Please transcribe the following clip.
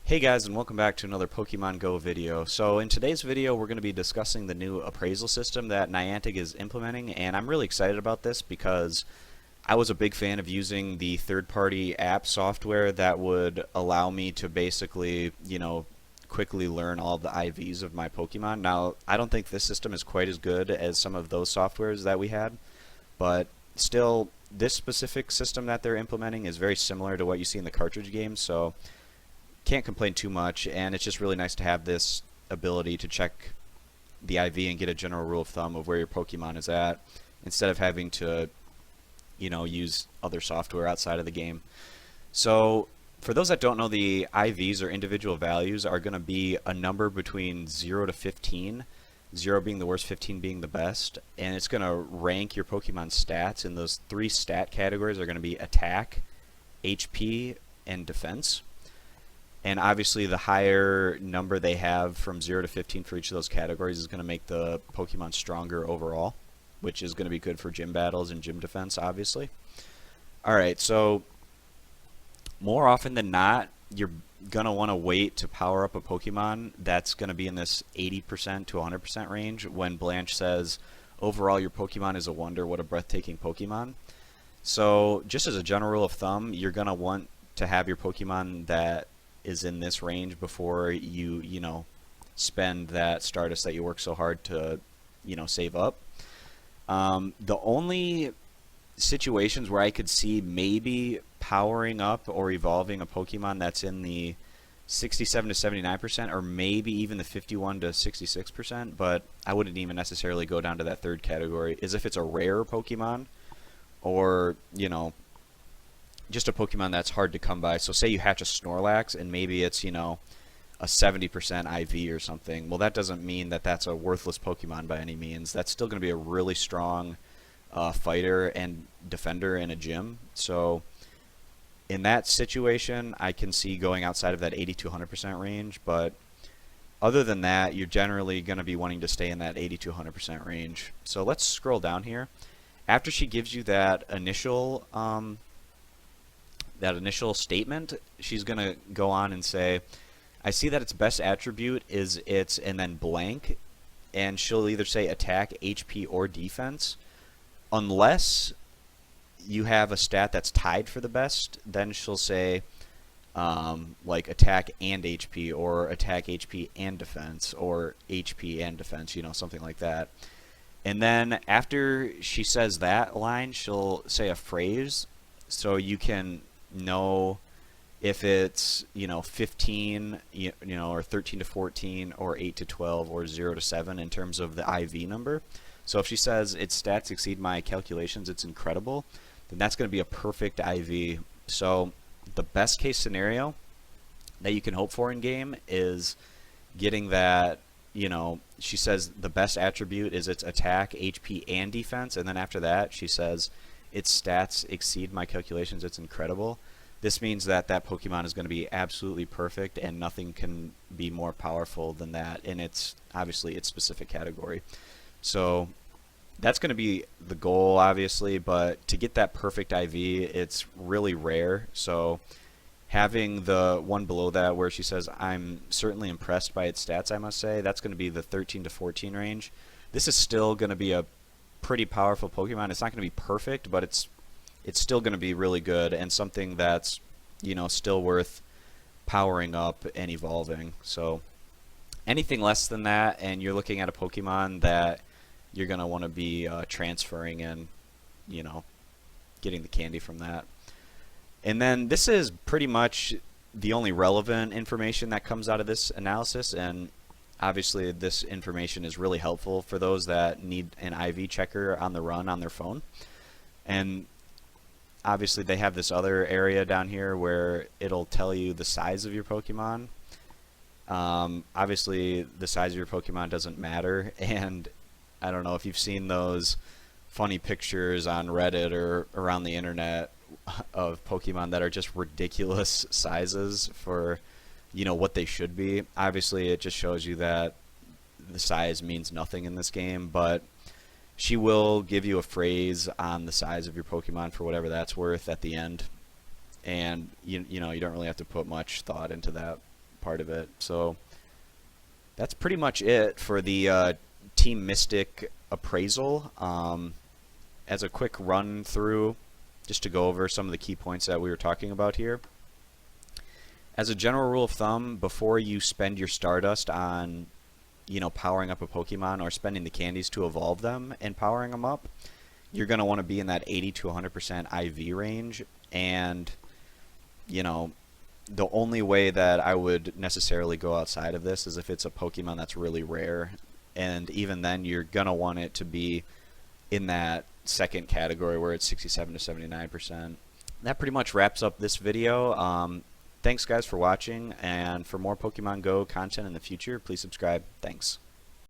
Hey guys, and welcome back to another Pokemon Go video. So in today's video we're going to be discussing the new appraisal system that Niantic is implementing, and I'm really excited about this because I was a big fan of using the third-party app software that would allow me to basically, quickly learn all of the IVs of my Pokemon. Now, I don't think this system is quite as good as some of those softwares that we had, but still, this specific system that they're implementing is very similar to what you see in the cartridge games, so can't complain too much, and it's just really nice to have this ability to check the IV and get a general rule of thumb of where your Pokemon is at instead of having to, use other software outside of the game. So for those that don't know, the IVs or individual values are going to be a number between 0 to 15, 0 being the worst, 15 being the best, and it's going to rank your Pokemon stats, and those three stat categories are going to be attack, HP, and defense. And obviously the higher number they have from 0 to 15 for each of those categories is going to make the Pokemon stronger overall, which is going to be good for gym battles and gym defense, obviously. Alright, so more often than not, you're going to want to wait to power up a Pokemon that's going to be in this 80% to 100% range when Blanche says, overall your Pokemon is a wonder, what a breathtaking Pokemon. So just as a general rule of thumb, you're going to want to have your Pokemon that is in this range before you spend that Stardust that you work so hard to save up. The only situations where I could see maybe powering up or evolving a Pokemon that's in the 67 to 79%, or maybe even the 51 to 66%, but I wouldn't even necessarily go down to that third category, is if it's a rare Pokemon or just a Pokemon that's hard to come by. So say you hatch a Snorlax and maybe it's, a 70% IV or something. Well, that doesn't mean that that's a worthless Pokemon by any means. That's still going to be a really strong fighter and defender in a gym. So in that situation, I can see going outside of that 80 to 100% range. But other than that, you're generally going to be wanting to stay in that 80 to 100% range. So let's scroll down here. After she gives you that initial statement, she's going to go on and say, I see that its best attribute is its, and then blank, and she'll either say attack, HP, or defense. Unless you have a stat that's tied for the best, then she'll say like attack and HP, or attack, HP, and defense, or HP and defense, something like that. And then after she says that line, she'll say a phrase, so you can know if it's 15 or 13 to 14 or 8 to 12 or 0 to 7 in terms of the IV number. So if she says its stats exceed my calculations, it's incredible, then that's going to be a perfect IV. So the best case scenario that you can hope for in game is getting that, she says the best attribute is its attack, HP, and defense, and then after that she says its stats exceed my calculations, it's incredible. This means that that Pokemon is going to be absolutely perfect, and nothing can be more powerful than that in its, obviously, its specific category. So that's going to be the goal, obviously, but to get that perfect IV, it's really rare. So having the one below that where she says, I'm certainly impressed by its stats, I must say, that's going to be the 13 to 14 range. This is still going to be a pretty powerful Pokemon. It's not going to be perfect, but it's still going to be really good and something that's still worth powering up and evolving. So anything less than that, and you're looking at a Pokemon that you're going to want to be transferring and getting the candy from that. And then this is pretty much the only relevant information that comes out of this analysis, and obviously this information is really helpful for those that need an IV checker on the run on their phone. And obviously they have this other area down here where it'll tell you the size of your Pokemon. Obviously the size of your Pokemon doesn't matter, and I don't know if you've seen those funny pictures on Reddit or around the internet of Pokemon that are just ridiculous sizes for what they should be. Obviously it just shows you that the size means nothing in this game, but she will give you a phrase on the size of your Pokemon for whatever that's worth at the end, and you don't really have to put much thought into that. part of it. So that's pretty much it for the Team Mystic appraisal. As a quick run through, just to go over some of the key points that we were talking about here. As a general rule of thumb, before you spend your Stardust on, powering up a Pokemon or spending the candies to evolve them and powering them up, you're going to want to be in that 80 to 100% IV range. And, the only way that I would necessarily go outside of this is if it's a Pokemon that's really rare. And even then, you're going to want it to be in that second category where it's 67 to 79%. That pretty much wraps up this video. Thanks guys for watching, and for more Pokemon Go content in the future, please subscribe. Thanks.